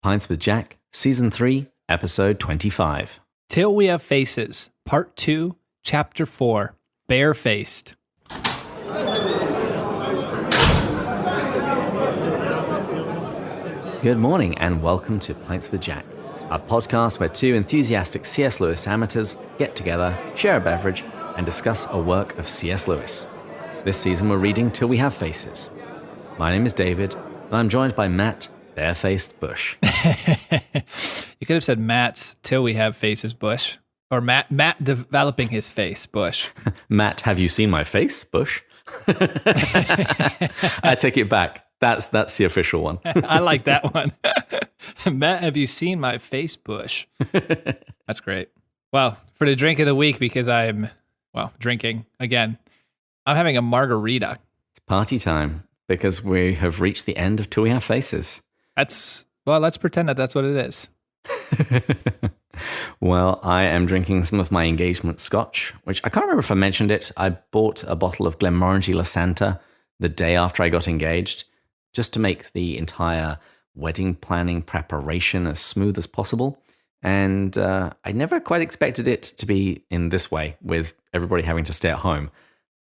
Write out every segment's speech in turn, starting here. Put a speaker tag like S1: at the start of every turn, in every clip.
S1: Pints with Jack, Season 3, Episode 25.
S2: Till We Have Faces, Part 2, Chapter 4, Barefaced.
S1: Good morning and welcome to Pints with Jack, a podcast where two enthusiastic C.S. Lewis amateurs get together, share a beverage, and discuss a work of C.S. Lewis. This season we're reading Till We Have Faces. My name is David, and I'm joined by Matt, Barefaced Bush.
S2: You could have said Matt's Till We Have Faces Bush, or Matt developing his face Bush.
S1: Matt, have you seen my face, Bush? I take it back. That's the official one.
S2: I like that one. Matt, have you seen my face, Bush? That's great. Well, for the drink of the week, because I'm, drinking again, I'm having a margarita.
S1: It's party time because we have reached the end of Till We Have Faces.
S2: Let's pretend that that's what it is.
S1: Well, I am drinking some of my engagement scotch, which I can't remember if I mentioned it. I bought a bottle of Glenmorangie La Santa the day after I got engaged, just to make the entire wedding planning preparation as smooth as possible. And I never quite expected it to be in this way, with everybody having to stay at home.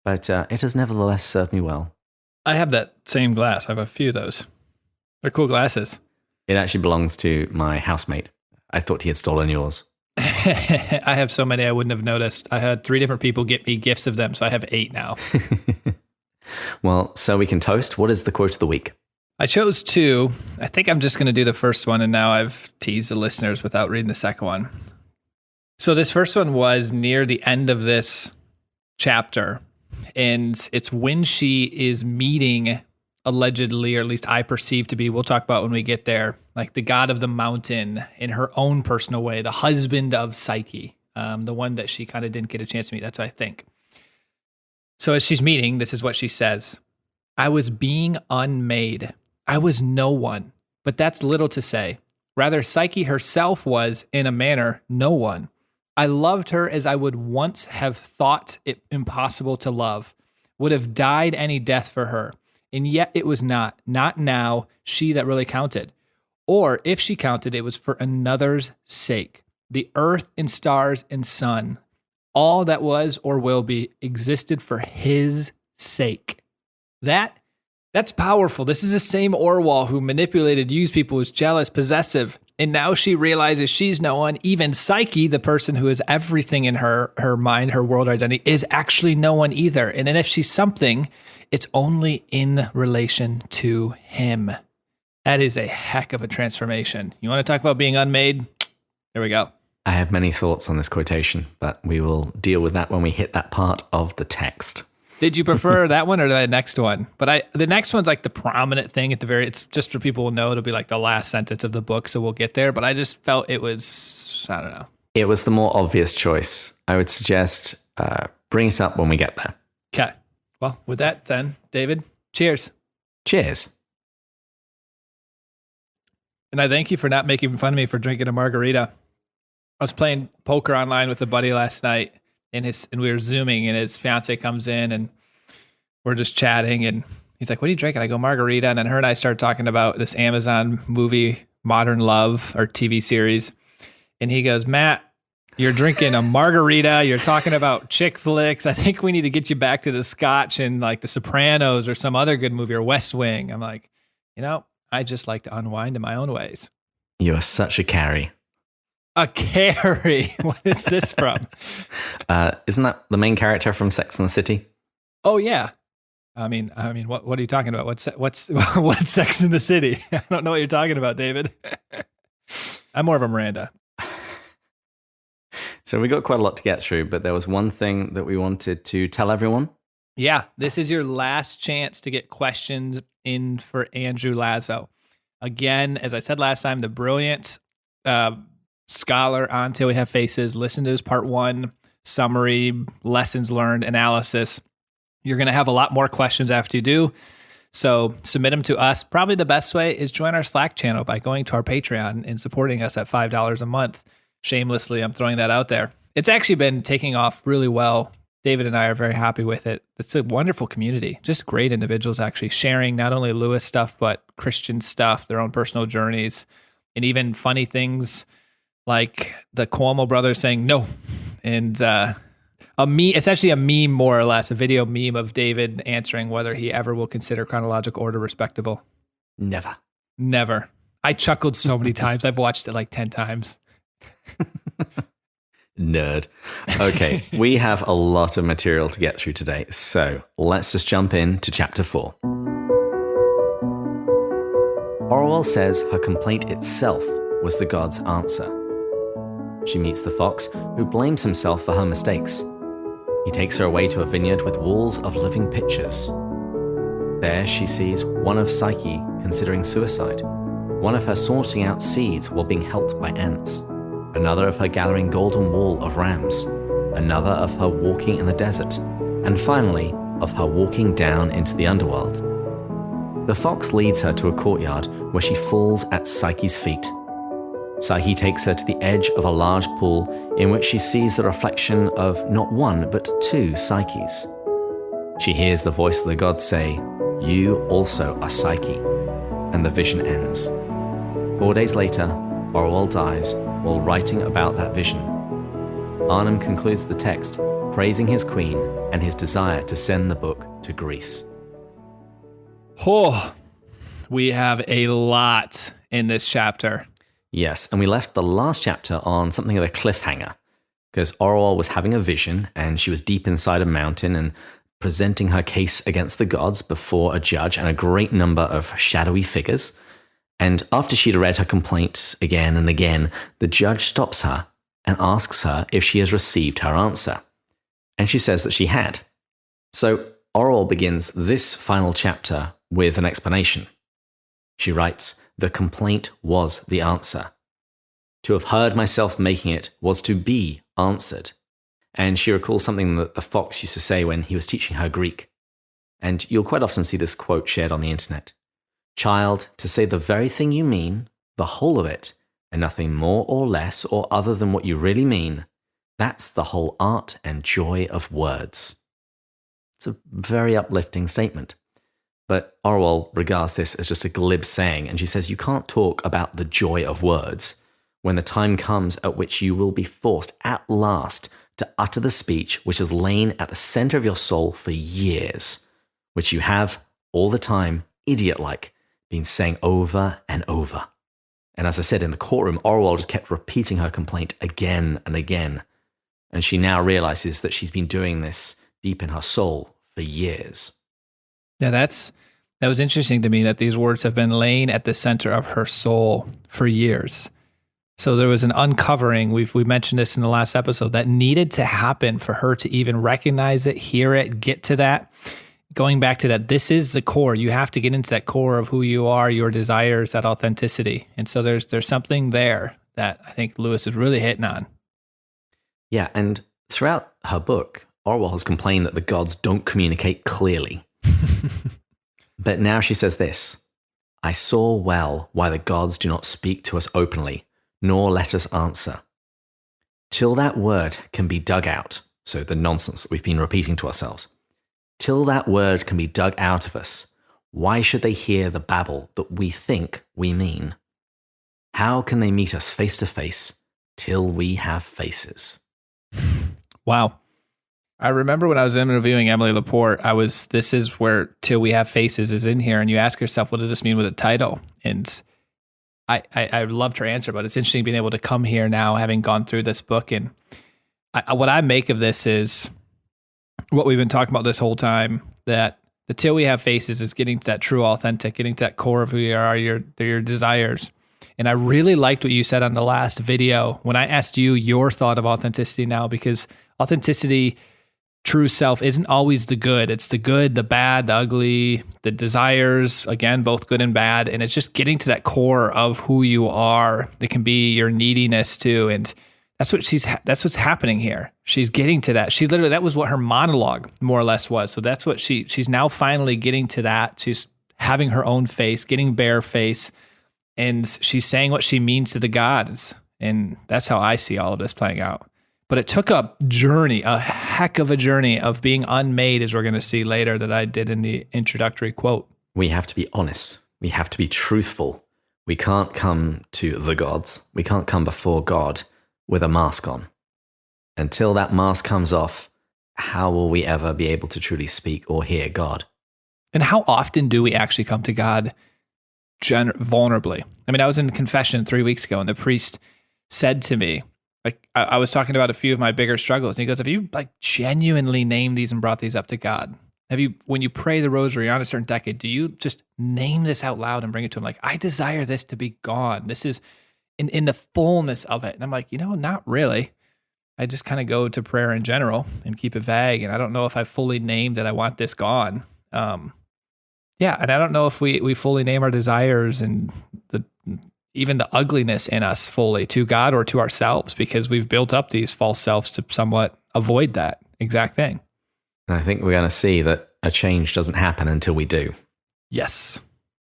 S1: But it has nevertheless served me well.
S2: I have that same glass. I have a few of those. They're cool glasses.
S1: It actually belongs to my housemate. I thought he had stolen yours.
S2: I have so many I wouldn't have noticed. I had 3 different people get me gifts of them, so I have 8 now.
S1: Well, so we can toast. What is the quote of the week?
S2: I chose 2. I think I'm just going to do the first one, and now I've teased the listeners without reading the second one. So this first one was near the end of this chapter, and it's when she is meeting, allegedly, or at least I perceive to be, we'll talk about when we get there, like the god of the mountain in her own personal way, the husband of Psyche, the one that she kind of didn't get a chance to meet. That's what I think. So as she's meeting, this is what she says. I was being unmade. I was no one, but that's little to say. Rather, Psyche herself was, in a manner, no one. I loved her as I would once have thought it impossible to love, would have died any death for her. And yet it was not now, she that really counted. Or if she counted, it was for another's sake. The earth and stars and sun, all that was or will be, existed for his sake. That's powerful. This is the same Orwell who manipulated, used people, was jealous, possessive. And now she realizes she's no one. Even Psyche, the person who is everything in her mind, her world identity, is actually no one either. And then if she's something, it's only in relation to him. That is a heck of a transformation. You want to talk about being unmade? There we go.
S1: I have many thoughts on this quotation, but we will deal with that when we hit that part of the text.
S2: Did you prefer that one or the next one? But the next one's like the prominent thing at the very, it's just for people who know, it'll be like the last sentence of the book, so we'll get there. But I just felt it was, I don't know.
S1: It was the more obvious choice. I would suggest bring it up when we get there.
S2: Okay. Well, with that then, David, cheers.
S1: Cheers.
S2: And I thank you for not making fun of me for drinking a margarita. I was playing poker online with a buddy last night, and we were Zooming, and his fiance comes in, and we're just chatting, and he's like, what are you drinking? I go, margarita. And then her and I started talking about this Amazon movie, Modern Love, or TV series. And he goes, Matt, you're drinking a margarita. You're talking about chick flicks. I think we need to get you back to the Scotch and like The Sopranos or some other good movie, or West Wing. I'm like, I just like to unwind in my own ways.
S1: You are such a Carrie.
S2: A Carrie? What is this from?
S1: Isn't that the main character from Sex and the City?
S2: Oh yeah. I mean, what are you talking about? What's Sex in the City? I don't know what you're talking about, David. I'm more of a Miranda.
S1: So we got quite a lot to get through, but there was one thing that we wanted to tell everyone.
S2: Yeah, this is your last chance to get questions in for Andrew Lazo. Again, as I said last time, the brilliant scholar on Till We Have Faces. Listen to his part 1 summary, lessons learned, analysis. You're going to have a lot more questions after you do. So submit them to us. Probably the best way is join our Slack channel by going to our Patreon and supporting us at $5 a month. Shamelessly, I'm throwing that out there. It's actually been taking off really well. David and I are very happy with it. It's a wonderful community. Just great individuals actually sharing not only Lewis stuff, but Christian stuff, their own personal journeys. and even funny things like the Cuomo brothers saying no, and it's actually a meme, more or less, a video meme of David answering whether he ever will consider chronological order respectable. Never. I chuckled so many times. I've watched it like 10 times.
S1: Nerd. Okay, we have a lot of material to get through today, so let's just jump in to chapter 4. Orwell says her complaint itself was the god's answer. She meets the fox, who blames himself for her mistakes. He takes her away to a vineyard with walls of living pictures. There she sees one of Psyche considering suicide, one of her sorting out seeds while being helped by ants, another of her gathering golden wool of rams, another of her walking in the desert, and finally of her walking down into the underworld. The fox leads her to a courtyard where she falls at Psyche's feet. Psyche takes her to the edge of a large pool in which she sees the reflection of not one but 2 Psyches. She hears the voice of the god say, "You also are Psyche," and the vision ends. 4 days later, Orwell dies while writing about that vision. Arnhem concludes the text praising his queen and his desire to send the book to Greece.
S2: Oh, we have a lot in this chapter.
S1: Yes, and we left the last chapter on something of a cliffhanger, because Orwell was having a vision and she was deep inside a mountain and presenting her case against the gods before a judge and a great number of shadowy figures. And after she'd read her complaint again and again, the judge stops her and asks her if she has received her answer. And she says that she had. So Orwell begins this final chapter with an explanation. She writes, "The complaint was the answer. To have heard myself making it was to be answered." And she recalls something that the fox used to say when he was teaching her Greek. And you'll quite often see this quote shared on the internet. "Child, to say the very thing you mean, the whole of it, and nothing more or less or other than what you really mean, that's the whole art and joy of words." It's a very uplifting statement. But Orwell regards this as just a glib saying, and she says you can't talk about the joy of words when the time comes at which you will be forced at last to utter the speech which has lain at the center of your soul for years, which you have all the time, idiot-like, been saying over and over. And as I said, in the courtroom, Orwell just kept repeating her complaint again and again. And she now realizes that she's been doing this deep in her soul for years.
S2: Yeah, that was interesting to me, that these words have been laying at the center of her soul for years. So there was an uncovering, we mentioned this in the last episode, that needed to happen for her to even recognize it, hear it, get to that. Going back to that, this is the core. You have to get into that core of who you are, your desires, that authenticity. And so there's something there that I think Lewis is really hitting on.
S1: Yeah, and throughout her book, Orwell has complained that the gods don't communicate clearly. But now she says this, "I saw well why the gods do not speak to us openly, nor let us answer. Till that word can be dug out," so the nonsense that we've been repeating to ourselves, "till that word can be dug out of us, why should they hear the babble that we think we mean? How can they meet us face to face till we have faces?"
S2: Wow. I remember when I was interviewing Emily Laporte, this is where "till we have faces" is in here, and you ask yourself, what does this mean with a title? And I loved her answer, but it's interesting being able to come here now, having gone through this book. And what I make of this is what we've been talking about this whole time, that the "till we have faces" is getting to that true authentic, getting to that core of who you are, your desires. And I really liked what you said on the last video when I asked you your thought of authenticity now, because authenticity, true self, isn't always the good. It's the good, the bad, the ugly, the desires, again, both good and bad. And it's just getting to that core of who you are. It can be your neediness too. And that's what's happening here. She's getting to that. That was what her monologue more or less was. So that's what she's now finally getting to that. She's having her own face, getting bare-faced, and she's saying what she means to the gods. And that's how I see all of this playing out. But it took a journey, a heck of a journey of being unmade, as we're going to see later, that I did in the introductory quote.
S1: We have to be honest. We have to be truthful. We can't come to the gods. We can't come before God with a mask on. Until that mask comes off, how will we ever be able to truly speak or hear God?
S2: And how often do we actually come to God vulnerably? I mean, I was in confession 3 weeks ago, and the priest said to me, like, I was talking about a few of my bigger struggles, and he goes, have you like genuinely named these and brought these up to God? Have you, when you pray the rosary on a certain decade, do you just name this out loud and bring it to him? Like, I desire this to be gone. This is in the fullness of it. And I'm like, not really. I just kind of go to prayer in general and keep it vague. And I don't know if I fully named that I want this gone. Yeah, and I don't know if we fully name our desires and even the ugliness in us fully to God or to ourselves, because we've built up these false selves to somewhat avoid that exact thing.
S1: And I think we're going to see that a change doesn't happen until we do.
S2: Yes.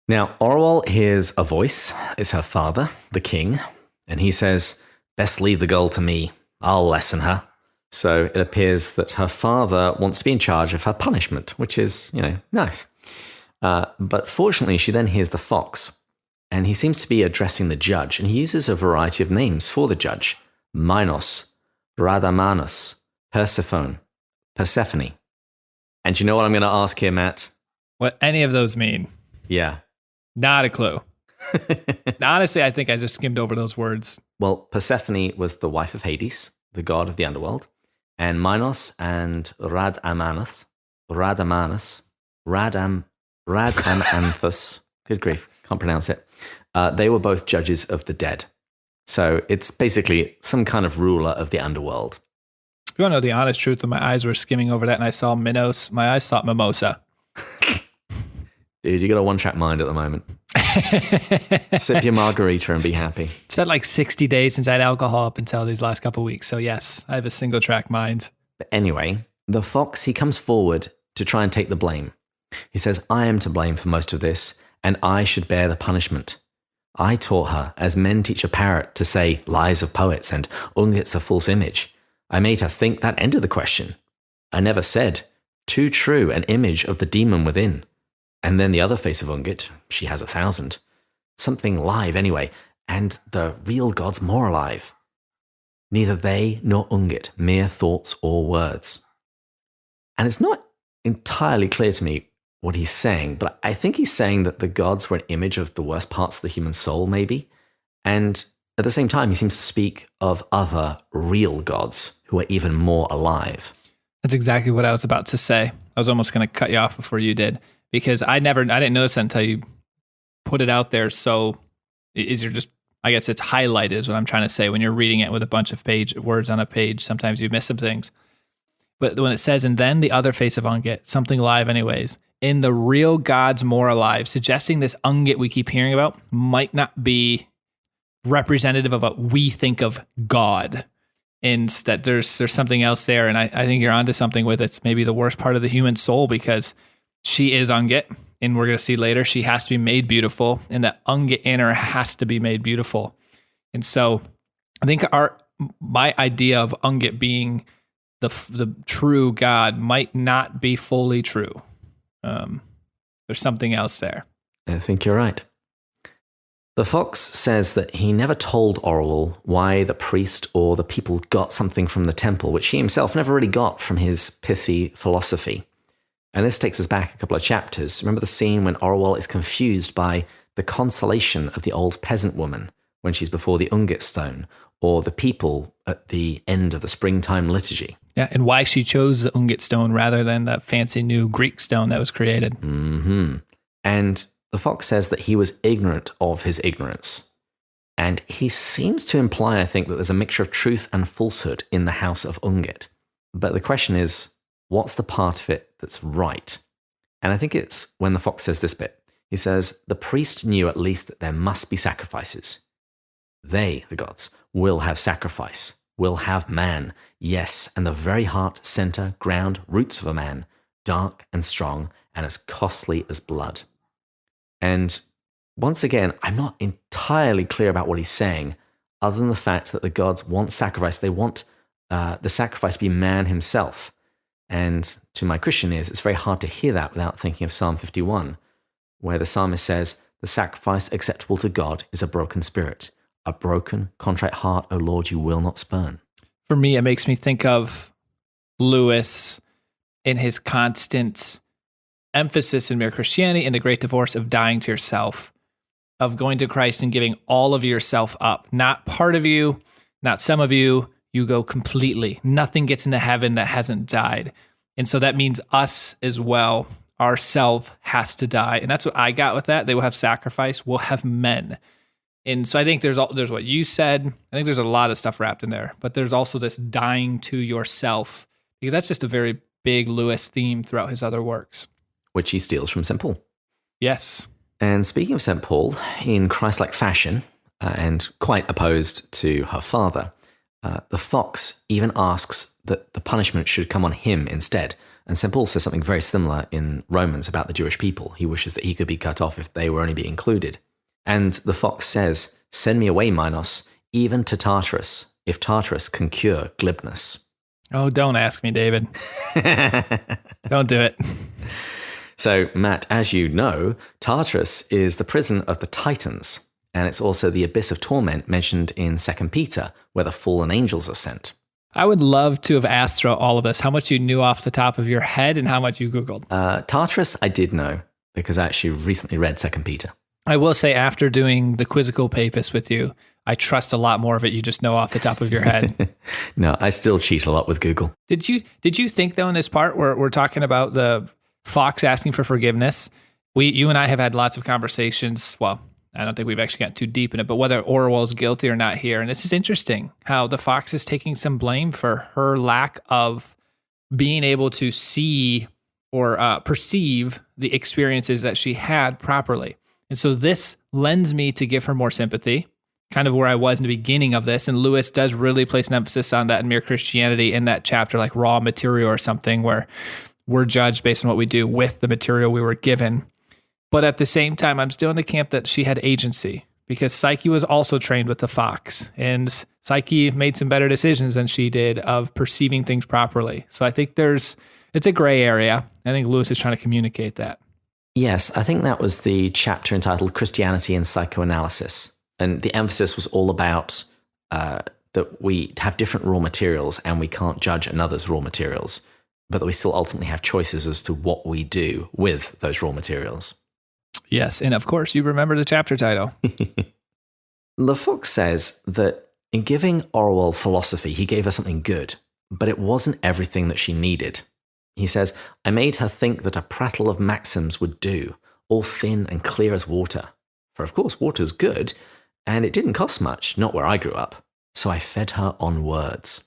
S1: Now, Orwell hears a voice. It's her father, the king, and he says, best leave the girl to me. I'll lessen her. So it appears that her father wants to be in charge of her punishment, which is, nice. But fortunately, she then hears the fox, and he seems to be addressing the judge, and he uses a variety of names for the judge. Minos, Radamanus, Persephone. And you know what I'm going to ask here, Matt?
S2: What any of those mean?
S1: Yeah.
S2: Not a clue. Honestly, I think I just skimmed over those words.
S1: Well, Persephone was the wife of Hades, the god of the underworld, and Minos and Radamanthus, good grief, can't pronounce it. They were both judges of the dead. So it's basically some kind of ruler of the underworld.
S2: If you want to know the honest truth, when my eyes were skimming over that and I saw Minos, my eyes thought mimosa.
S1: Dude, you got a one-track mind at the moment. Sip your margarita and be happy.
S2: It's been like 60 days since I had alcohol up until these last couple of weeks. So yes, I have a single-track mind.
S1: But anyway, the fox, he comes forward to try and take the blame. He says, I am to blame for most of this, and I should bear the punishment. I taught her, as men teach a parrot, to say lies of poets and Ungit's a false image. I made her think that ended the question. I never said, too true an image of the demon within. And then the other face of Ungit, she has 1,000. Something live anyway, and the real god's more alive. Neither they nor Ungit, mere thoughts or words. And it's not entirely clear to me what he's saying, but I think he's saying that the gods were an image of the worst parts of the human soul, maybe. And at the same time, he seems to speak of other real gods who are even more alive.
S2: That's exactly what I was about to say. I was almost going to cut you off before you did, because I didn't notice that until you put it out there. So I guess it's highlighted is what I'm trying to say. When you're reading it with a bunch of words on a page, sometimes you miss some things. But when it says, and then the other face of Ungit, something live anyways, in the real gods more alive, suggesting this Ungit we keep hearing about might not be representative of what we think of God. And that there's something else there. And I think you're onto something with it's maybe the worst part of the human soul, because she is Ungit, and we're going to see later she has to be made beautiful, and that Ungit in her has to be made beautiful. And so I think my idea of Ungit being the true God might not be fully true. There's something else there.
S1: I think you're right. The fox says that he never told Orwell why the priest or the people got something from the temple, which he himself never really got from his pithy philosophy. And this takes us back a couple of chapters. Remember the scene when Orwell is confused by the consolation of the old peasant woman when she's before the Ungit stone, or the people at the end of the springtime liturgy.
S2: Yeah, and why she chose the Ungit stone rather than the fancy new Greek stone that was created.
S1: Mm-hmm. And the fox says that he was ignorant of his ignorance. And he seems to imply, I think, that there's a mixture of truth and falsehood in the house of Ungit. But the question is, what's the part of it that's right? And I think it's when the fox says this bit. He says, the priest knew at least that there must be sacrifices. They, the gods, will have sacrifice, will have man, yes, and the very heart, center, ground, roots of a man, dark and strong, and as costly as blood. And once again, I'm not entirely clear about what he's saying, other than the fact that the gods want sacrifice. They want the sacrifice to be man himself. And to my Christian ears, it's very hard to hear that without thinking of Psalm 51, where the psalmist says, The sacrifice acceptable to God is a broken spirit. A broken, contrite heart, O Lord, you will not spurn.
S2: For me, it makes me think of Lewis in his constant emphasis in Mere Christianity and the Great Divorce of dying to yourself, of going to Christ and giving all of yourself up. Not part of you, not some of you. You go completely. Nothing gets into heaven that hasn't died. And so that means us as well. Our self has to die. And that's what I got with that. They will have sacrifice. We'll have men. And so I think there's what you said. I think there's a lot of stuff wrapped in there. But there's also this dying to yourself, because that's just a very big Lewis theme throughout his other works.
S1: Which he steals from St. Paul.
S2: Yes.
S1: And speaking of St. Paul, in Christ-like fashion, and quite opposed to her father, the fox even asks that the punishment should come on him instead. And St. Paul says something very similar in Romans about the Jewish people. He wishes that he could be cut off if they were only be included. And the fox says, "Send me away, Minos, even to Tartarus, if Tartarus can cure glibness."
S2: Oh, don't ask me, David. Don't do it.
S1: So, Matt, as you know, Tartarus is the prison of the Titans, and it's also the abyss of torment mentioned in 2 Peter, where the fallen angels are sent.
S2: I would love to have asked throughout all of this how much you knew off the top of your head and how much you Googled.
S1: Tartarus, I did know, because I actually recently read 2 Peter.
S2: I will say, after doing the quizzical papers with you, I trust a lot more of it you just know off the top of your head.
S1: No, I still cheat a lot with Google.
S2: Did you think, though, in this part where we're talking about the fox asking for forgiveness, you and I have had lots of conversations. Well, I don't think we've actually gotten too deep in it, but whether Orwell's guilty or not here. And this is interesting how the fox is taking some blame for her lack of being able to see or perceive the experiences that she had properly. And so this lends me to give her more sympathy, kind of where I was in the beginning of this. And Lewis does really place an emphasis on that in Mere Christianity in that chapter, like raw material or something, where we're judged based on what we do with the material we were given. But at the same time, I'm still in the camp that she had agency, because Psyche was also trained with the fox, and Psyche made some better decisions than she did of perceiving things properly. So I think it's a gray area. I think Lewis is trying to communicate that.
S1: Yes, I think that was the chapter entitled Christianity and Psychoanalysis. And the emphasis was all about that we have different raw materials and we can't judge another's raw materials, but that we still ultimately have choices as to what we do with those raw materials.
S2: Yes, and of course, you remember the chapter title.
S1: The fox says that in giving Orwell philosophy, he gave her something good, but it wasn't everything that she needed. He says, "I made her think that a prattle of maxims would do, all thin and clear as water. For of course, water's good, and it didn't cost much, not where I grew up. So I fed her on words."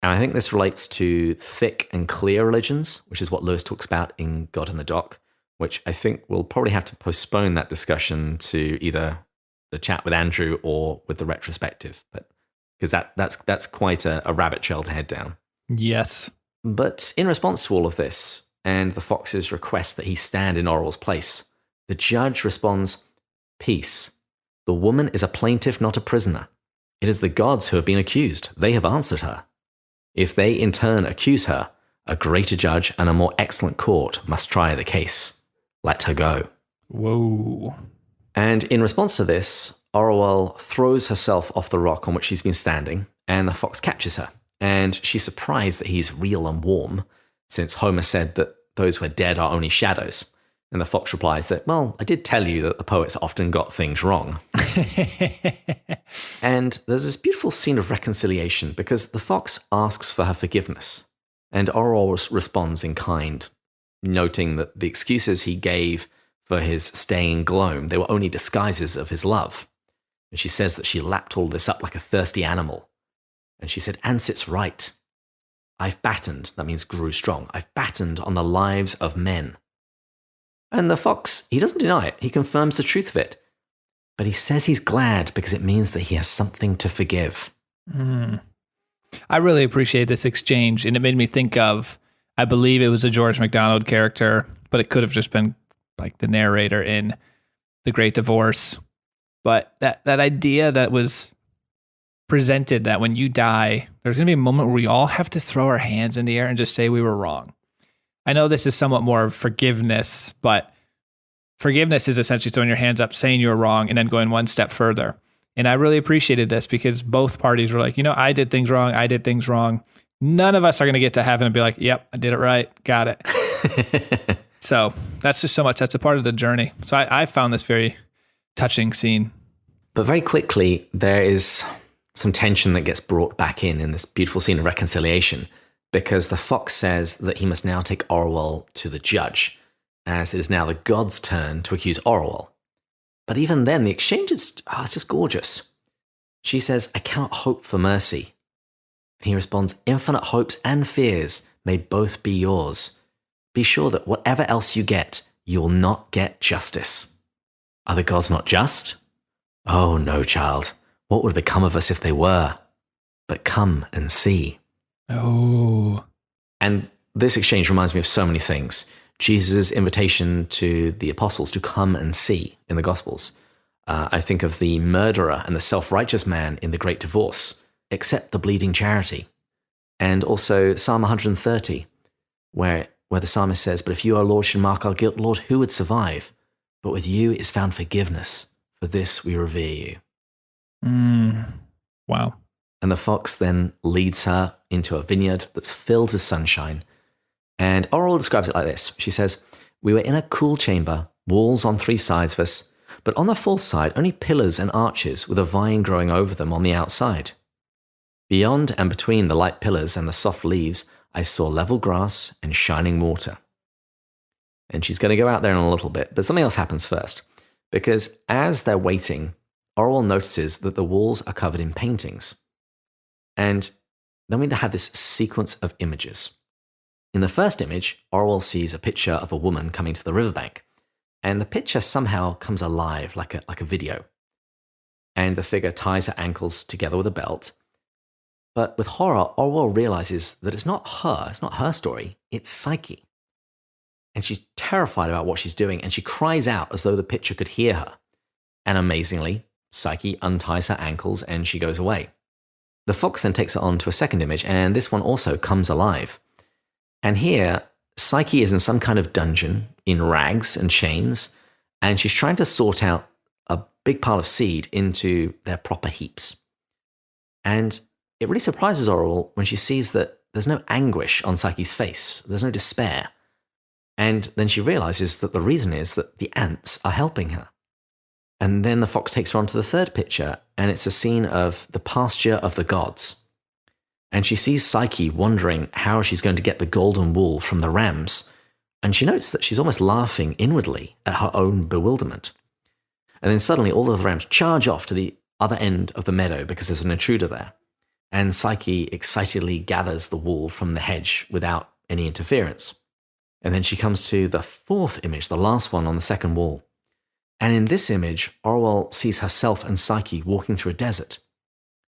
S1: And I think this relates to thick and clear religions, which is what Lewis talks about in God in the Dock, which I think we'll probably have to postpone that discussion to either the chat with Andrew or with the retrospective, but because that's quite a rabbit trail to head down.
S2: Yes.
S1: But in response to all of this, and the fox's request that he stand in Orwell's place, the judge responds, "Peace. The woman is a plaintiff, not a prisoner. It is the gods who have been accused. They have answered her. If they in turn accuse her, a greater judge and a more excellent court must try the case. Let her go."
S2: Whoa.
S1: And in response to this, Orwell throws herself off the rock on which she's been standing, and the fox catches her. And she's surprised that he's real and warm, since Homer said that those who are dead are only shadows. And the fox replies that, "Well, I did tell you that the poets often got things wrong." And there's this beautiful scene of reconciliation, because the fox asks for her forgiveness, and Orwell responds in kind, noting that the excuses he gave for his staying in Gloam, they were only disguises of his love. And she says that she lapped all this up like a thirsty animal. And she said, "Ansit's right. I've battened," that means grew strong, "I've battened on the lives of men." And the fox, he doesn't deny it. He confirms the truth of it. But he says he's glad because it means that he has something to forgive.
S2: I really appreciate this exchange. And it made me think of, I believe it was a George MacDonald character, but it could have just been like the narrator in The Great Divorce. But that idea that was presented, that when you die, there's going to be a moment where we all have to throw our hands in the air and just say we were wrong. I know this is somewhat more forgiveness, but forgiveness is essentially throwing your hands up, saying you're wrong, and then going one step further. And I really appreciated this because both parties were like, I did things wrong. I did things wrong. None of us are going to get to heaven and be like, yep, I did it right. Got it. So that's just so much. That's a part of the journey. So I found this very touching scene.
S1: But very quickly, there is some tension that gets brought back in this beautiful scene of reconciliation, because the fox says that he must now take Orwell to the judge, as it is now the god's turn to accuse Orwell. But even then, the exchange is it's just gorgeous. She says, I cannot hope for mercy. And he responds, infinite hopes and fears may both be yours. Be sure that whatever else you get, you will not get justice. Are the gods not just? Oh, no, child. What would become of us if they were? But come and see.
S2: Oh.
S1: And this exchange reminds me of so many things. Jesus' invitation to the apostles to come and see in the Gospels. I think of the murderer and the self-righteous man in the Great Divorce, accept the bleeding charity. And also Psalm 130, where the psalmist says, but if you, our Lord, should mark our guilt, Lord, who would survive? But with you is found forgiveness. For this we revere you.
S2: Wow. And
S1: the fox then leads her into a vineyard that's filled with sunshine. And Orwell describes it like this. She says, we were in a cool chamber, walls on 3 sides of us, but on the 4th side, only pillars and arches with a vine growing over them on the outside. Beyond and between the light pillars and the soft leaves, I saw level grass and shining water. And she's going to go out there in a little bit, but something else happens first. Because as they're waiting, Orwell notices that the walls are covered in paintings. And then we have this sequence of images. In the first image, Orwell sees a picture of a woman coming to the riverbank. And the picture somehow comes alive like a video. And the figure ties her ankles together with a belt. But with horror, Orwell realizes that it's not her story, it's Psyche. And she's terrified about what she's doing, and she cries out as though the picture could hear her. And amazingly, Psyche unties her ankles and she goes away. The fox then takes her on to a second image, and this one also comes alive. And here, Psyche is in some kind of dungeon, in rags and chains, and she's trying to sort out a big pile of seed into their proper heaps. And it really surprises Orwell when she sees that there's no anguish on Psyche's face, there's no despair. And then she realizes that the reason is that the ants are helping her. And then the fox takes her on to the third picture, and it's a scene of the pasture of the gods. And she sees Psyche wondering how she's going to get the golden wool from the rams, and she notes that she's almost laughing inwardly at her own bewilderment. And then suddenly all of the rams charge off to the other end of the meadow because there's an intruder there. And Psyche excitedly gathers the wool from the hedge without any interference. And then she comes to the 4th image, the last one on the second wall. And in this image, Orwell sees herself and Psyche walking through a desert.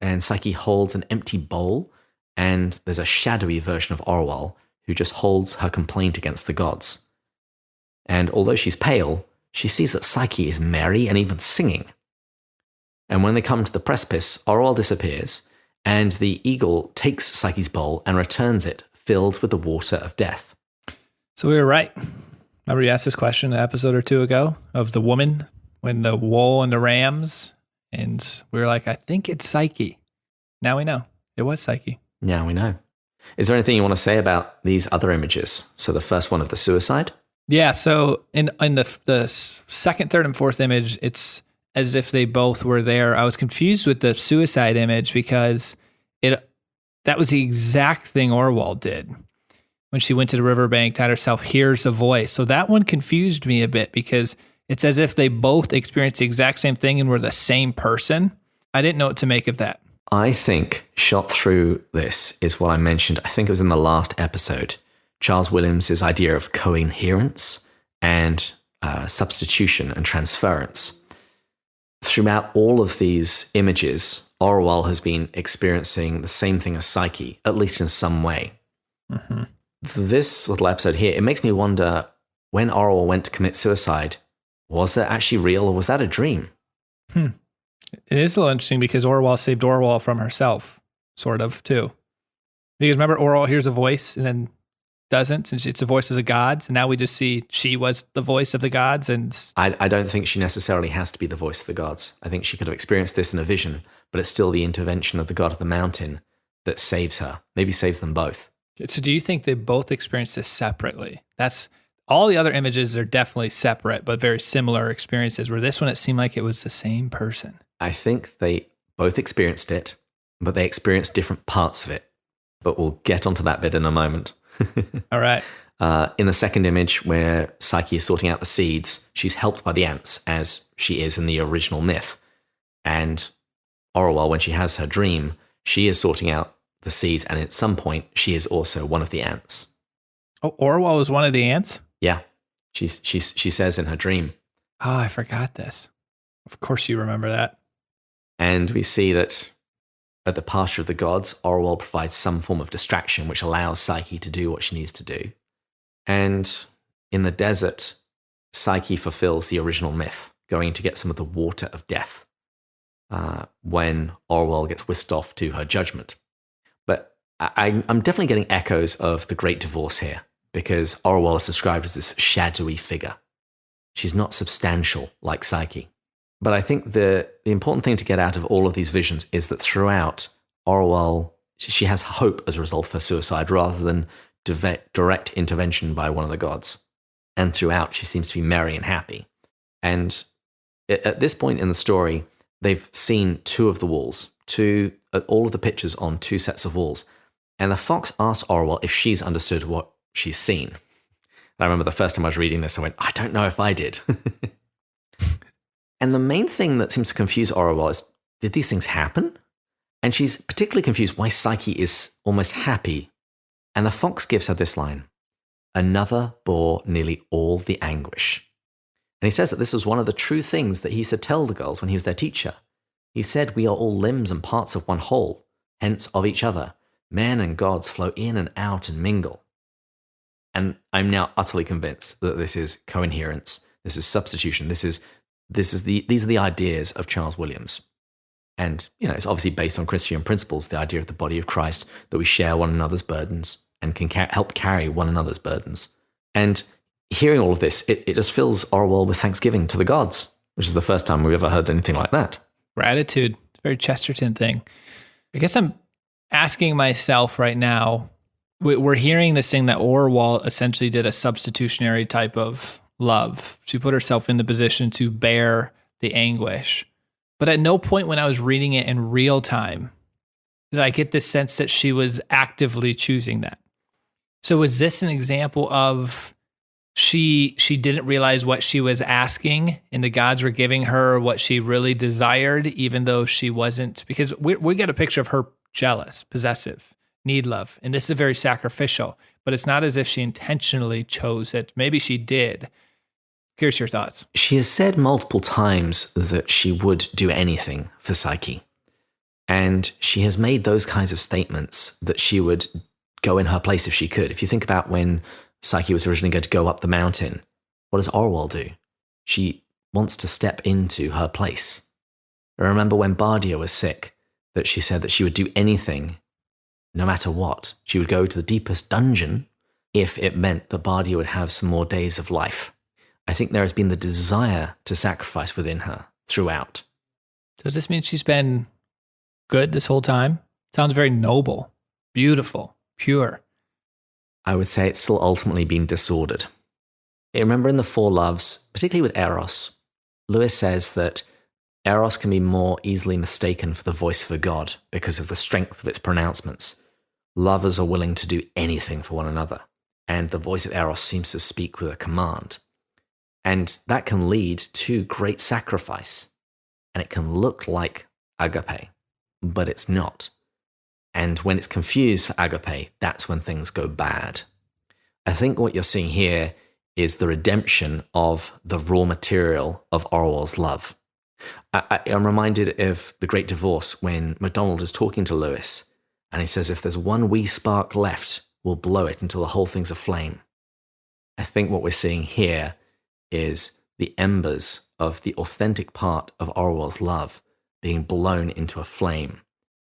S1: And Psyche holds an empty bowl, and there's a shadowy version of Orwell who just holds her complaint against the gods. And although she's pale, she sees that Psyche is merry and even singing. And when they come to the precipice, Orwell disappears, and the eagle takes Psyche's bowl and returns it filled with the water of death.
S2: So we were right. Remember you asked this question an episode or 2 ago of the woman when the wool and the rams, and we were like, I think it's Psyche. Now we know. It was Psyche.
S1: Now we know. Is there anything you want to say about these other images? So the first one of the suicide?
S2: Yeah, so in the second, third, and fourth image, it's as if they both were there. I was confused with the suicide image because that was the exact thing Orwell did. When she went to the riverbank, tied herself, hears a voice. So that one confused me a bit because it's as if they both experienced the exact same thing and were the same person. I didn't know what to make of that.
S1: I think shot through this is what I mentioned. I think it was in the last episode. Charles Williams' idea of coherence and substitution and transference. Throughout all of these images, Orwell has been experiencing the same thing as Psyche, at least in some way. Mm-hmm. This little episode here, it makes me wonder, when Orwell went to commit suicide, was that actually real or was that a dream?
S2: It is a little interesting because Orwell saved Orwell from herself, sort of, too. Because remember, Orwell hears a voice and then doesn't, since it's the voice of the gods. And now we just see she was the voice of the gods. And
S1: I don't think she necessarily has to be the voice of the gods. I think she could have experienced this in a vision, but it's still the intervention of the god of the mountain that saves her, maybe saves them both.
S2: so do you think they both experienced this separately? That's all the other images are definitely separate, but very similar experiences, where this one, it seemed like it was the same person.
S1: I think they both experienced it, but they experienced different parts of it. But we'll get onto that bit in a moment.
S2: All right.
S1: In the second image, where Psyche is sorting out the seeds, she's helped by the ants, as she is in the original myth. And Orwell, when she has her dream, she is sorting out the seeds, and at some point, she is also one of the ants.
S2: Oh, Orwell was one of the ants?
S1: Yeah. She says in her dream.
S2: Oh, I forgot this. Of course you remember that.
S1: And we see that at the pasture of the gods, Orwell provides some form of distraction which allows Psyche to do what she needs to do. And in the desert, Psyche fulfills the original myth, going to get some of the water of death when Orwell gets whisked off to her judgment. But I'm definitely getting echoes of the Great Divorce here, because Orwell is described as this shadowy figure. She's not substantial like Psyche. But I think the important thing to get out of all of these visions is that throughout, Orwell, she has hope as a result of her suicide rather than direct intervention by one of the gods. And throughout, she seems to be merry and happy. And at this point in the story, they've seen two of the walls, all of the pictures on two sets of walls. And the fox asks Orwell if she's understood what she's seen. And I remember the first time I was reading this, I went, I don't know if I did. And the main thing that seems to confuse Orwell is, did these things happen? And she's particularly confused why Psyche is almost happy. And the fox gives her this line, another bore nearly all the anguish. And he says that this was one of the true things that he used to tell the girls when he was their teacher. He said, we are all limbs and parts of one whole, hence of each other. Men and gods flow in and out and mingle. And I'm now utterly convinced that this is coherence, this is substitution, these are the ideas of Charles Williams. And, it's obviously based on Christian principles, the idea of the body of Christ, that we share one another's burdens and can help carry one another's burdens. And hearing all of this, it just fills Orwell with thanksgiving to the gods, which is the first time we've ever heard anything like that.
S2: Gratitude. It's a very Chesterton thing. I guess I'm asking myself right now, we're hearing this thing that Orwell essentially did a substitutionary type of love. She put herself in the position to bear the anguish. But at no point when I was reading it in real time did I get this sense that she was actively choosing that. So was this an example of she didn't realize what she was asking and the gods were giving her what she really desired, even though she wasn't? Because we get a picture of her jealous, possessive, need love. And this is very sacrificial, but it's not as if she intentionally chose it. Maybe she did. Here's your thoughts.
S1: She has said multiple times that she would do anything for Psyche. And she has made those kinds of statements that she would go in her place if she could. If you think about when Psyche was originally going to go up the mountain, what does Orwell do? She wants to step into her place. I remember when Bardia was sick, that she said that she would do anything, no matter what. She would go to the deepest dungeon if it meant that Bardia would have some more days of life. I think there has been the desire to sacrifice within her throughout.
S2: Does this mean she's been good this whole time? Sounds very noble, beautiful, pure.
S1: I would say it's still ultimately been disordered. I remember in the Four Loves, particularly with Eros, Lewis says that Eros can be more easily mistaken for the voice of a god because of the strength of its pronouncements. Lovers are willing to do anything for one another, and the voice of Eros seems to speak with a command. And that can lead to great sacrifice. And it can look like agape, but it's not. And when it's confused for agape, that's when things go bad. I think what you're seeing here is the redemption of the raw material of Orwell's love. I'm reminded of The Great Divorce when MacDonald is talking to Lewis, and he says, if there's one wee spark left, we'll blow it until the whole thing's aflame. I think what we're seeing here is the embers of the authentic part of Orwell's love being blown into a flame,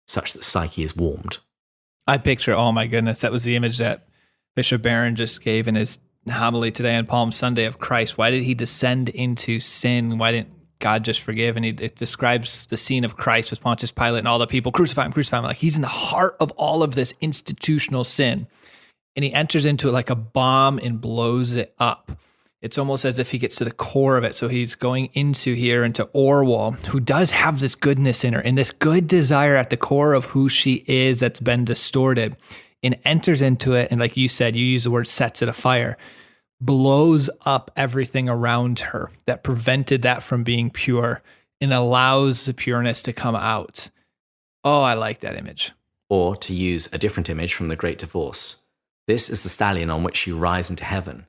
S1: such that Psyche is warmed.
S2: I picture, oh my goodness, that was the image that Bishop Barron just gave in his homily today on Palm Sunday of Christ. Why did he descend into sin? Why didn't God just forgive? And it describes the scene of Christ with Pontius Pilate and all the people, crucify him, crucify him. Like he's in the heart of all of this institutional sin. And he enters into it like a bomb and blows it up. It's almost as if he gets to the core of it. So he's going into Orwell, who does have this goodness in her and this good desire at the core of who she is that's been distorted, and enters into it. And like you said, you use the word sets it afire, blows up everything around her that prevented that from being pure and allows the pureness to come out. Oh, I like that image.
S1: Or to use a different image from the Great Divorce, this is the stallion on which you rise into heaven,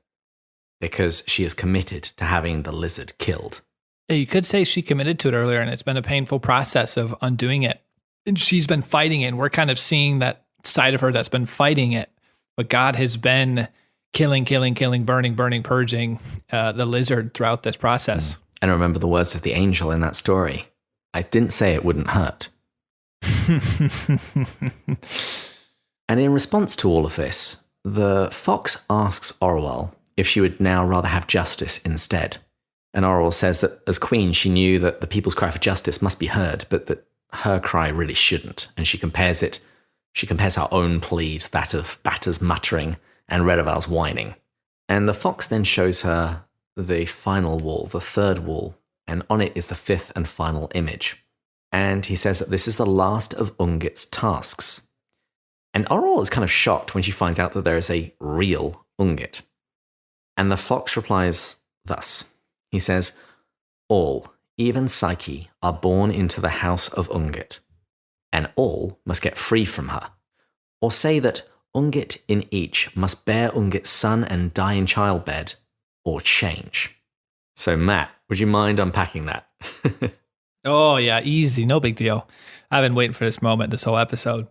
S1: because she is committed to having the lizard killed.
S2: You could say she committed to it earlier, and it's been a painful process of undoing it. And she's been fighting it, and we're kind of seeing that side of her that's been fighting it. But God has been killing, burning, purging the lizard throughout this process.
S1: And remember the words of the angel in that story. I didn't say it wouldn't hurt. And in response to all of this, the fox asks Orwell if she would now rather have justice instead. And Orwell says that as queen, she knew that the people's cry for justice must be heard, but that her cry really shouldn't. And she compares her own plea to that of Batter's muttering and Redeval's whining. And the fox then shows her the final wall, the third wall, and on it is the fifth and final image. And he says that this is the last of Ungit's tasks. And Orwell is kind of shocked when she finds out that there is a real Ungit. And the fox replies thus. He says, all, even Psyche, are born into the house of Ungit, and all must get free from her. Or say that Ungit in each must bear Ungit's son and die in childbed, or change. So Matt, would you mind unpacking that?
S2: Oh yeah, easy, no big deal. I've been waiting for this moment this whole episode.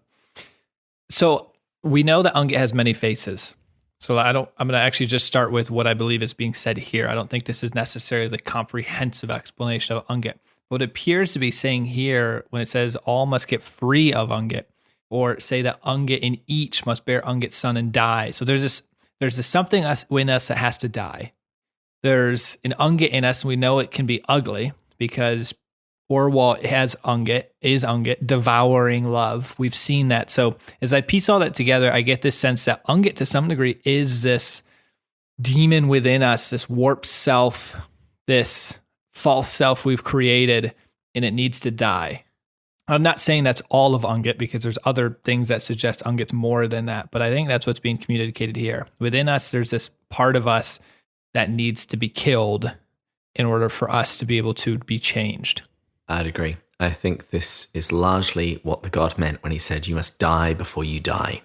S2: So we know that Ungit has many faces. So I'm going to actually just start with what I believe is being said here. I don't think this is necessarily the comprehensive explanation of Ungit. What it appears to be saying here when it says all must get free of Ungit, or say that Ungit in each must bear Ungit's son and die. So there's this something in us that has to die. There's an Ungit in us, and we know it can be ugly because Orwell is Ungit, devouring love. We've seen that. So as I piece all that together, I get this sense that Ungit to some degree is this demon within us, this warped self, this false self we've created, and it needs to die. I'm not saying that's all of Ungit because there's other things that suggest Ungit's more than that, but I think that's what's being communicated here. Within us, there's this part of us that needs to be killed in order for us to be able to be changed.
S1: I'd agree. I think this is largely what the God meant when he said, you must die before you die.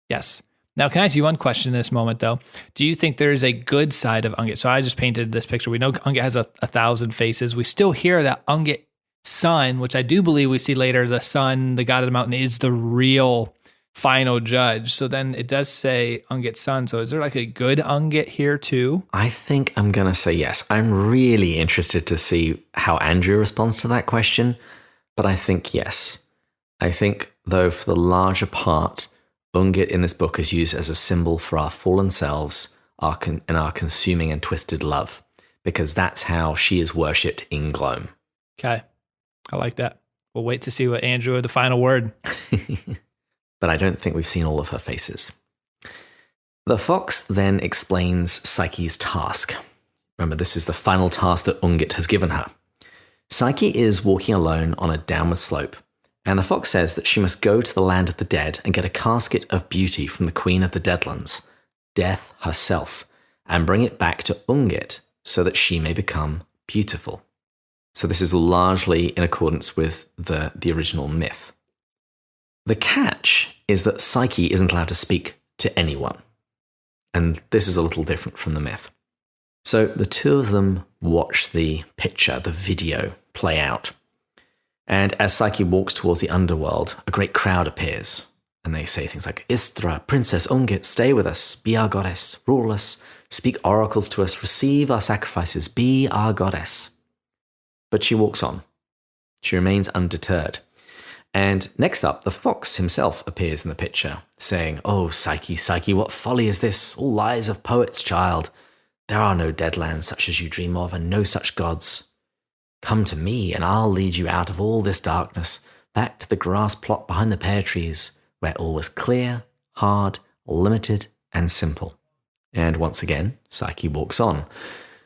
S2: Yes. Now, can I ask you one question in this moment, though? Do you think there is a good side of Ungit? So I just painted this picture. We know Ungit has 1,000 faces. We still hear that Ungit son, which I do believe we see later, the son, the god of the mountain, is the real final judge. So then it does say Ungit's son. So is there like a good Ungit here too?
S1: I think I'm going to say yes. I'm really interested to see how Andrew responds to that question, but I think yes. I think, though, for the larger part, Ungit in this book is used as a symbol for our fallen selves and our consuming and twisted love, because that's how she is worshipped in Gloam.
S2: Okay. I like that. We'll wait to see what Andrew had the final word.
S1: But I don't think we've seen all of her faces. The fox then explains Psyche's task. Remember, this is the final task that Ungit has given her. Psyche is walking alone on a downward slope, and the fox says that she must go to the land of the dead and get a casket of beauty from the queen of the Deadlands, Death herself, and bring it back to Ungit so that she may become beautiful. So this is largely in accordance with the original myth. The catch is that Psyche isn't allowed to speak to anyone. And this is a little different from the myth. So the two of them watch the picture, the video, play out. And as Psyche walks towards the underworld, a great crowd appears. And they say things like, Istra, Princess Ungit, stay with us, be our goddess, rule us, speak oracles to us, receive our sacrifices, be our goddess. But she walks on. She remains undeterred. And next up, the fox himself appears in the picture, saying, "Oh, Psyche, Psyche, what folly is this? All lies of poets, child. There are no dead lands such as you dream of, and no such gods. Come to me, and I'll lead you out of all this darkness, back to the grass plot behind the pear trees, where all was clear, hard, limited, and simple." And once again, Psyche walks on.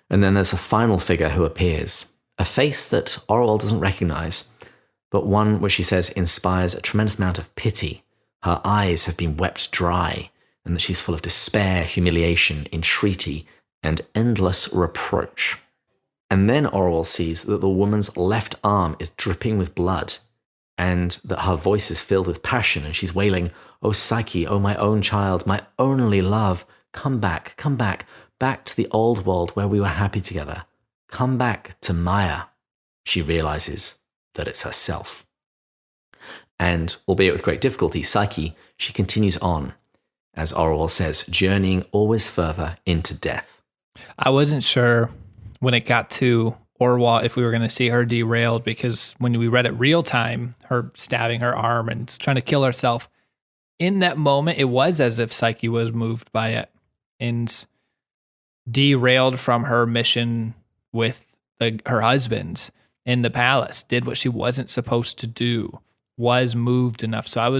S1: And then there's a final figure who appears, a face that Orwell doesn't recognize, but one which he says inspires a tremendous amount of pity. Her eyes have been wept dry, and that she's full of despair, humiliation, entreaty, and endless reproach. And then Orwell sees that the woman's left arm is dripping with blood, and that her voice is filled with passion, and she's wailing, "Oh, Psyche, oh, my own child, my only love, come back, back to the old world where we were happy together. Come back to Maya." She realizes that it's herself. And, albeit with great difficulty, Psyche, she continues on, as Orwell says, journeying always further into death.
S2: I wasn't sure when it got to Orwell if we were going to see her derailed, because when we read it real time, her stabbing her arm and trying to kill herself, in that moment, it was as if Psyche was moved by it and derailed from her mission with her husband in the palace, did what she wasn't supposed to do, was moved enough. So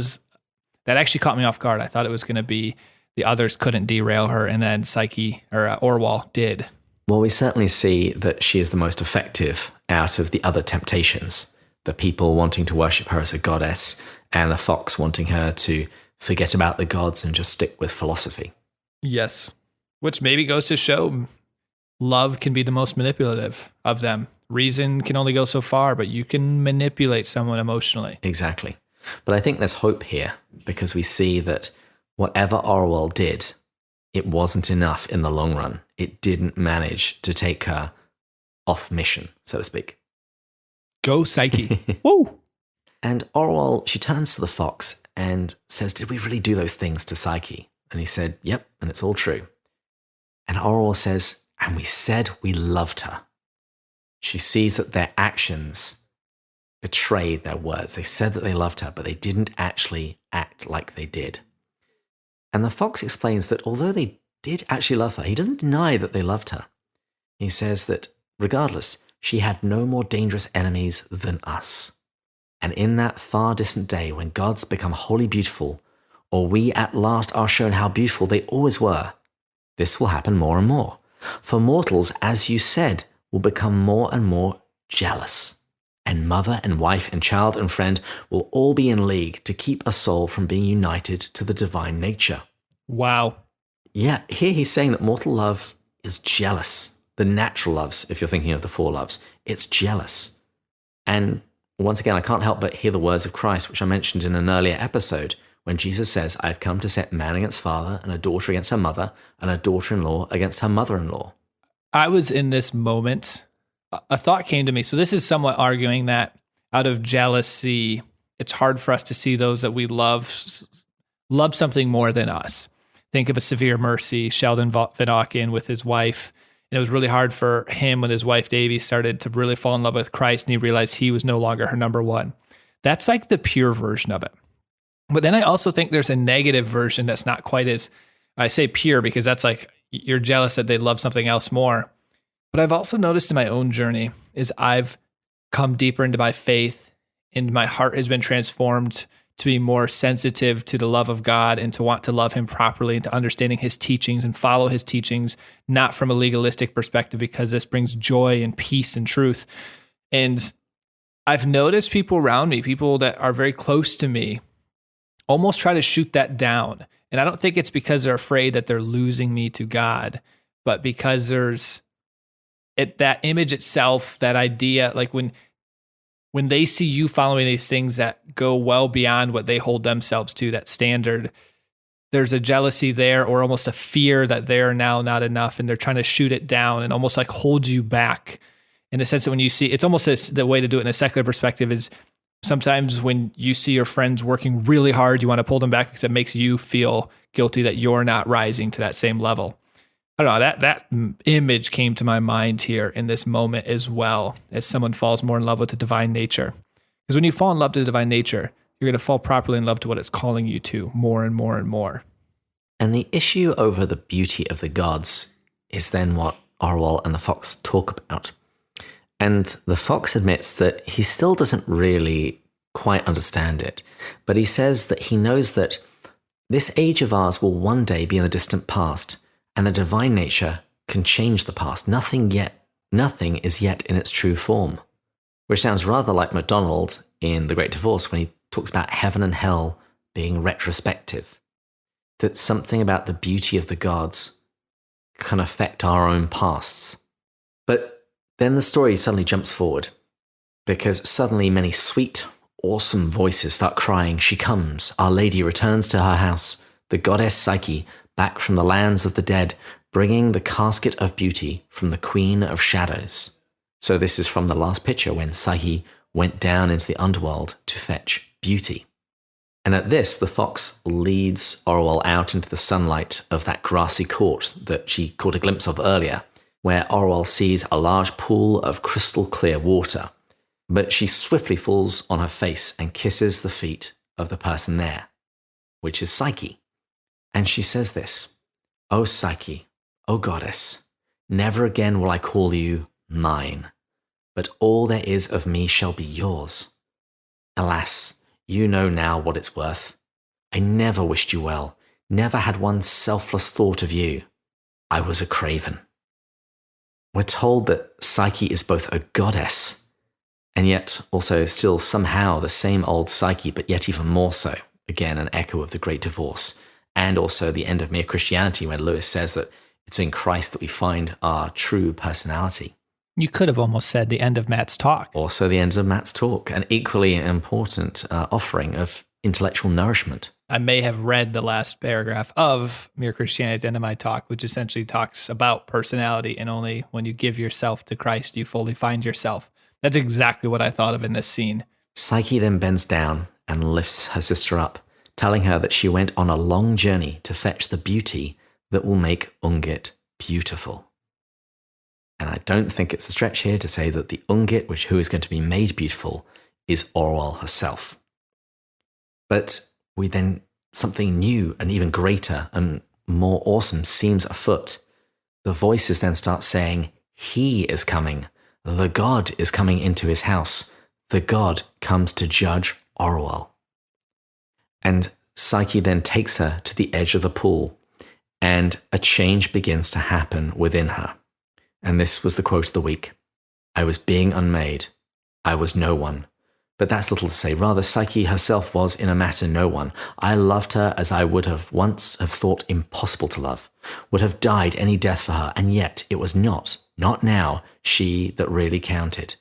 S2: that actually caught me off guard. I thought it was going to be the others couldn't derail her, and then Psyche, or Orwell, did.
S1: Well, we certainly see that she is the most effective out of the other temptations. The people wanting to worship her as a goddess, and the fox wanting her to forget about the gods and just stick with philosophy.
S2: Yes. Which maybe goes to show love can be the most manipulative of them. Reason can only go so far, but you can manipulate someone emotionally.
S1: Exactly. But I think there's hope here, because we see that whatever Orwell did, it wasn't enough in the long run. It didn't manage to take her off mission, so to speak.
S2: Go Psyche. Woo!
S1: And Orwell, she turns to the fox and says, "Did we really do those things to Psyche?" And he said, "Yep, and it's all true." And Orwell says, "And we said we loved her." She sees that their actions betrayed their words. They said that they loved her, but they didn't actually act like they did. And the fox explains that although they did actually love her, he doesn't deny that they loved her. He says that regardless, she had no more dangerous enemies than us. And in that far distant day when gods become wholly beautiful, or we at last are shown how beautiful they always were, this will happen more and more. For mortals, as you said, will become more and more jealous. And mother and wife and child and friend will all be in league to keep a soul from being united to the divine nature.
S2: Wow.
S1: Yeah, here he's saying that mortal love is jealous. The natural loves, if you're thinking of the four loves, it's jealous. And once again, I can't help but hear the words of Christ, which I mentioned in an earlier episode, when Jesus says, "I've come to set man against father, and a daughter against her mother, and a daughter-in-law against her mother-in-law."
S2: I was in this moment. A thought came to me. So this is somewhat arguing that out of jealousy, it's hard for us to see those that we love something more than us. Think of a Severe Mercy, Sheldon Vanaken with his wife. And it was really hard for him when his wife Davy started to really fall in love with Christ, and he realized he was no longer her number one. That's like the pure version of it. But then I also think there's a negative version that's not quite as, I say pure because that's like you're jealous that they love something else more. But I've also noticed in my own journey is I've come deeper into my faith, and my heart has been transformed to be more sensitive to the love of God and to want to love him properly and to understanding his teachings and follow his teachings, not from a legalistic perspective, because this brings joy and peace and truth. And I've noticed people around me, people that are very close to me, almost try to shoot that down. And I don't think it's because they're afraid that they're losing me to God, but because there's that image itself, that idea, like when they see you following these things that go well beyond what they hold themselves to, that standard, there's a jealousy there, or almost a fear that they're now not enough, and they're trying to shoot it down and almost like hold you back, in the sense that when you see, it's almost the way to do it in a secular perspective is sometimes when you see your friends working really hard, you want to pull them back because it makes you feel guilty that you're not rising to that same level. I don't know, that image came to my mind here in this moment as well, as someone falls more in love with the divine nature. Because when you fall in love to the divine nature, you're going to fall properly in love to what it's calling you to more and more and more.
S1: And the issue over the beauty of the gods is then what Orwell and the fox talk about. And the fox admits that he still doesn't really quite understand it, but he says that he knows that this age of ours will one day be in the distant past, and the divine nature can change the past. Nothing is yet in its true form, which sounds rather like MacDonald in The Great Divorce when he talks about heaven and hell being retrospective, that something about the beauty of the gods can affect our own pasts. But then the story suddenly jumps forward, because suddenly many sweet, awesome voices start crying, "She comes, Our Lady returns to her house, the goddess Psyche, back from the lands of the dead, bringing the casket of beauty from the Queen of Shadows." So this is from the last picture when Psyche went down into the underworld to fetch beauty. And at this, the fox leads Orwell out into the sunlight of that grassy court that she caught a glimpse of earlier, where Orwell sees a large pool of crystal clear water. But she swiftly falls on her face and kisses the feet of the person there, which is Psyche. And she says this, "O Psyche, O goddess, never again will I call you mine, but all there is of me shall be yours. Alas, you know now what it's worth. I never wished you well, never had one selfless thought of you. I was a craven." We're told that Psyche is both a goddess and yet also still somehow the same old Psyche, but yet even more so. Again, an echo of the Great Divorce, and also the end of Mere Christianity, when Lewis says that it's in Christ that we find our true personality.
S2: You could have almost said the end of Matt's talk.
S1: Also the end of Matt's talk, an equally important offering of intellectual nourishment.
S2: I may have read the last paragraph of Mere Christianity at the end of my talk, which essentially talks about personality, and only when you give yourself to Christ, you fully find yourself. That's exactly what I thought of in this scene.
S1: Psyche then bends down and lifts her sister up, telling her that she went on a long journey to fetch the beauty that will make Ungit beautiful. And I don't think it's a stretch here to say that the Ungit, who is going to be made beautiful, is Orwell herself. But we then, something new and even greater and more awesome seems afoot. The voices then start saying, "He is coming. The God is coming into his house. The God comes to judge Orwell." And Psyche then takes her to the edge of the pool, and a change begins to happen within her. And this was the quote of the week. "I was being unmade. I was no one." But that's little to say. Rather, Psyche herself was in a matter no one. I loved her as I would have once have thought impossible to love, would have died any death for her, and yet it was not now, she that really counted.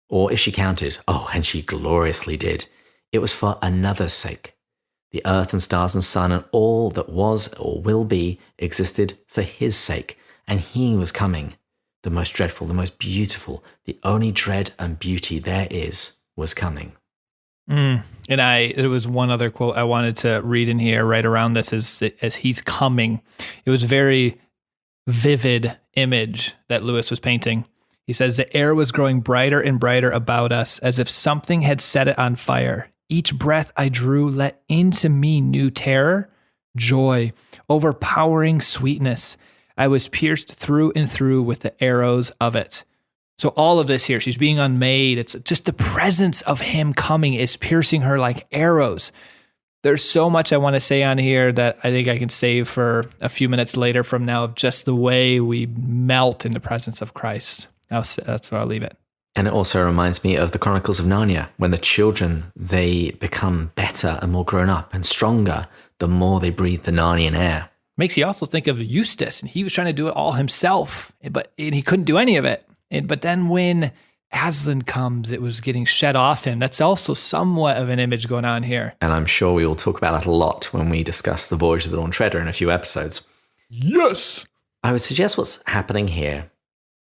S1: Or if she counted, and she gloriously did, it was for another's sake. The earth and stars and sun and all that was or will be existed for his sake, and he was coming. The most dreadful, the most beautiful, the only dread and beauty there is, was coming.
S2: And there was one other quote I wanted to read in here right around this as he's coming. It was a very vivid image that Lewis was painting. He says, "The air was growing brighter and brighter about us, as if something had set it on fire. Each breath I drew let into me new terror, joy, overpowering sweetness. I was pierced through and through with the arrows of it." So all of this here, she's being unmade. It's just the presence of him coming is piercing her like arrows. There's so much I want to say on here that I think I can save for a few minutes later from now, of just the way we melt in the presence of Christ. That's where I'll leave it.
S1: And it also reminds me of the Chronicles of Narnia, when the children, they become better and more grown up and stronger the more they breathe the Narnian air.
S2: Makes you also think of Eustace, and he was trying to do it all himself, and he couldn't do any of it. But then when Aslan comes, it was getting shed off him. That's also somewhat of an image going on here.
S1: And I'm sure we will talk about that a lot when we discuss the Voyage of the Dawn Treader in a few episodes.
S2: Yes!
S1: I would suggest what's happening here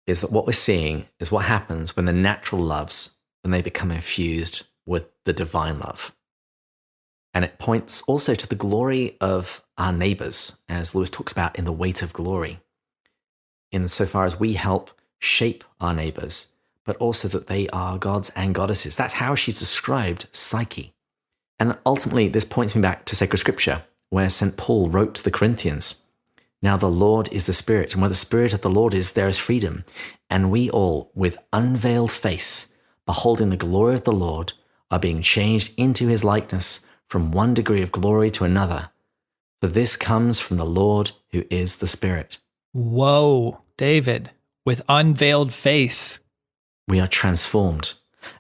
S1: is that what we're seeing is what happens when the natural loves, when they become infused with the divine love. And it points also to the glory of our neighbors, as Lewis talks about in The Weight of Glory, insofar as we help shape our neighbors but also that they are gods and goddesses. That's how she's described Psyche. And ultimately, this points me back to sacred scripture, where St. Paul wrote to the Corinthians, "Now the Lord is the Spirit, and where the Spirit of the Lord is, there is freedom. And we all, with unveiled face, beholding the glory of the Lord, are being changed into his likeness from one degree of glory to another. For this comes from the Lord who is the Spirit."
S2: Whoa, David, with unveiled face.
S1: We are transformed.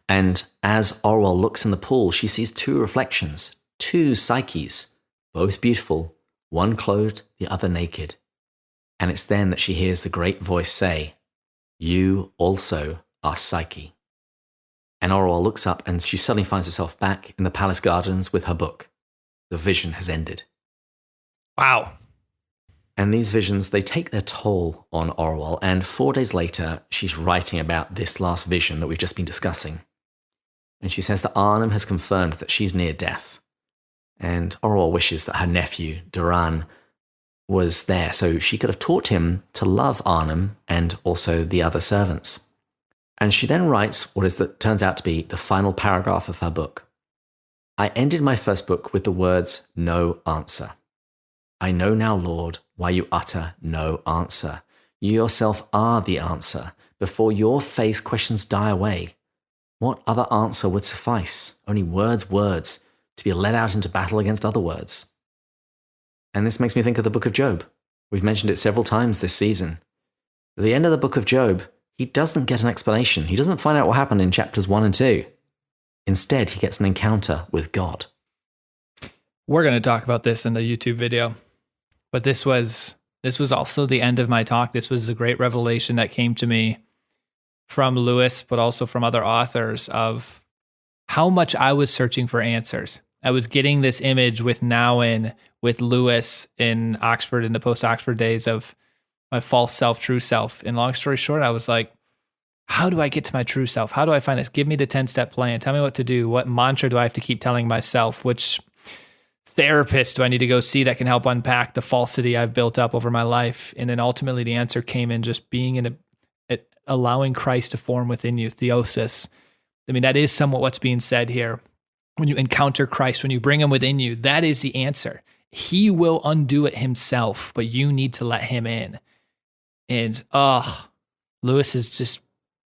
S1: And as Orwell looks in the pool, she sees two reflections, two psyches, both beautiful, one clothed, the other naked. And it's then that she hears the great voice say, "You also are Psyche." And Orwell looks up and she suddenly finds herself back in the palace gardens with her book. The vision has ended.
S2: Wow.
S1: And these visions, they take their toll on Orwell. And 4 days later, she's writing about this last vision that we've just been discussing. And she says that Arnhem has confirmed that she's near death. And Orwell wishes that her nephew, Duran, was there so she could have taught him to love Arnhem and also the other servants. And she then writes what turns out to be the final paragraph of her book. "I ended my first book with the words, 'No answer.' I know now, Lord, why you utter no answer. You yourself are the answer. Before your face questions die away. What other answer would suffice? Only words, to be led out into battle against other words." And this makes me think of the book of Job. We've mentioned it several times this season. At the end of the book of Job, he doesn't get an explanation. He doesn't find out what happened in chapters 1 and 2. Instead, he gets an encounter with God.
S2: We're going to talk about this in the YouTube video. But this was also the end of my talk. This was a great revelation that came to me from Lewis, but also from other authors, of how much I was searching for answers. I was getting this image with Nouwen, with Lewis in Oxford in the post-Oxford days of my false self, true self. And long story short, I was like, how do I get to my true self? How do I find this? Give me the 10-step plan. Tell me what to do. What mantra do I have to keep telling myself? Which therapist do I need to go see that can help unpack the falsity I've built up over my life? And then ultimately the answer came in just being allowing Christ to form within you, theosis. I mean, that is somewhat what's being said here. When you encounter Christ, when you bring him within you, that is the answer. He will undo it himself, but you need to let him in. And Lewis is just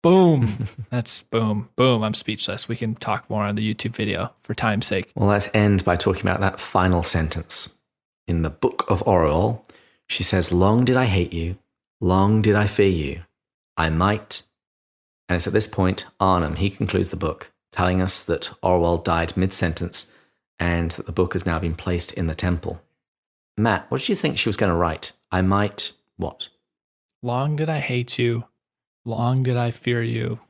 S2: boom. That's boom. I'm speechless. We can talk more on the YouTube video for time's sake.
S1: Well, let's end by talking about that final sentence. In the book of Orwell, she says, "Long did I hate you. Long did I fear you. I might." And it's at this point, Arnhem, he concludes the book, telling us that Orwell died mid-sentence and that the book has now been placed in the temple. Matt, what did you think she was going to write? I might what?
S2: Long did I hate you. Long did I fear you.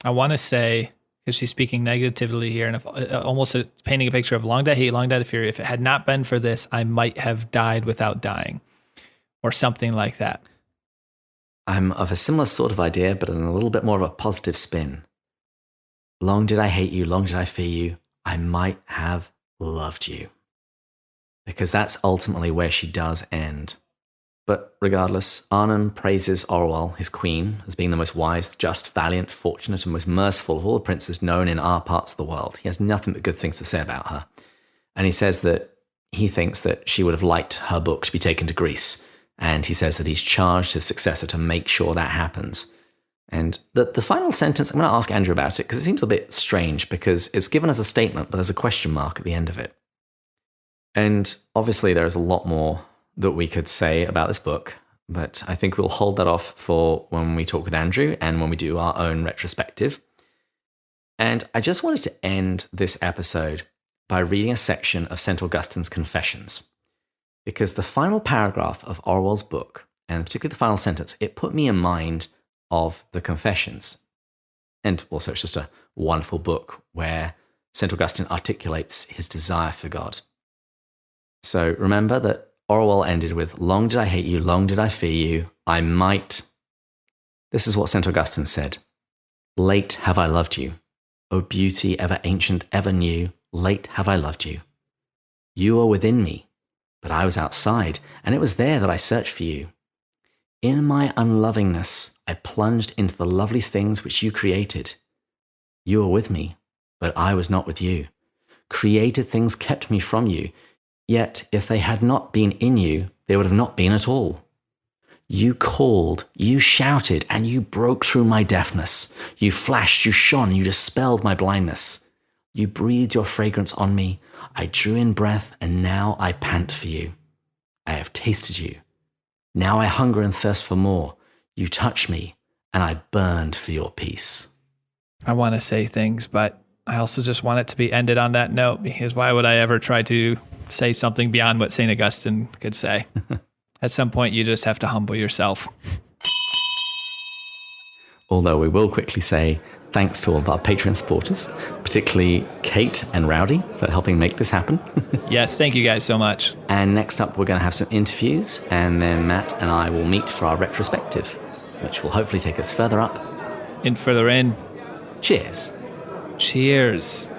S2: I want to say, because she's speaking negatively here, and almost painting a picture of long did I hate, long did I fear you. If it had not been for this, I might have died without dying, or something like that.
S1: I'm of a similar sort of idea, but in a little bit more of a positive spin. Long did I hate you, long did I fear you, I might have loved you. Because that's ultimately where she does end. But regardless, Arnhem praises Orwell, his queen, as being the most wise, just, valiant, fortunate, and most merciful of all the princes known in our parts of the world. He has nothing but good things to say about her. And he says that he thinks that she would have liked her book to be taken to Greece. And he says that he's charged his successor to make sure that happens. And the final sentence, I'm going to ask Andrew about it because it seems a bit strange because it's given as a statement, but there's a question mark at the end of it. And obviously there is a lot more that we could say about this book, but I think we'll hold that off for when we talk with Andrew and when we do our own retrospective. And I just wanted to end this episode by reading a section of St. Augustine's Confessions, because the final paragraph of Orwell's book, and particularly the final sentence, it put me in mind of the Confessions. And also it's just a wonderful book where St. Augustine articulates his desire for God. So remember that Orwell ended with, long did I hate you, long did I fear you, I might. This is what St. Augustine said. Late have I loved you. O beauty ever ancient, ever new, late have I loved you. You were within me, but I was outside, and it was there that I searched for you. In my unlovingness, I plunged into the lovely things which you created. You were with me, but I was not with you. Created things kept me from you, yet if they had not been in you, they would have not been at all. You called, you shouted, and you broke through my deafness. You flashed, you shone, you dispelled my blindness. You breathed your fragrance on me. I drew in breath, and now I pant for you. I have tasted you. Now I hunger and thirst for more. You touch me, and I burned for your peace.
S2: I want to say things, but I also just want it to be ended on that note, because why would I ever try to say something beyond what St. Augustine could say? At some point, you just have to humble yourself.
S1: Although we will quickly say thanks to all of our Patreon supporters, particularly Kate and Rowdy for helping make this happen.
S2: Yes, thank you guys so much.
S1: And next up, we're going to have some interviews, and then Matt and I will meet for our retrospective, which will hopefully take us further up.
S2: And further in.
S1: Cheers.
S2: Cheers.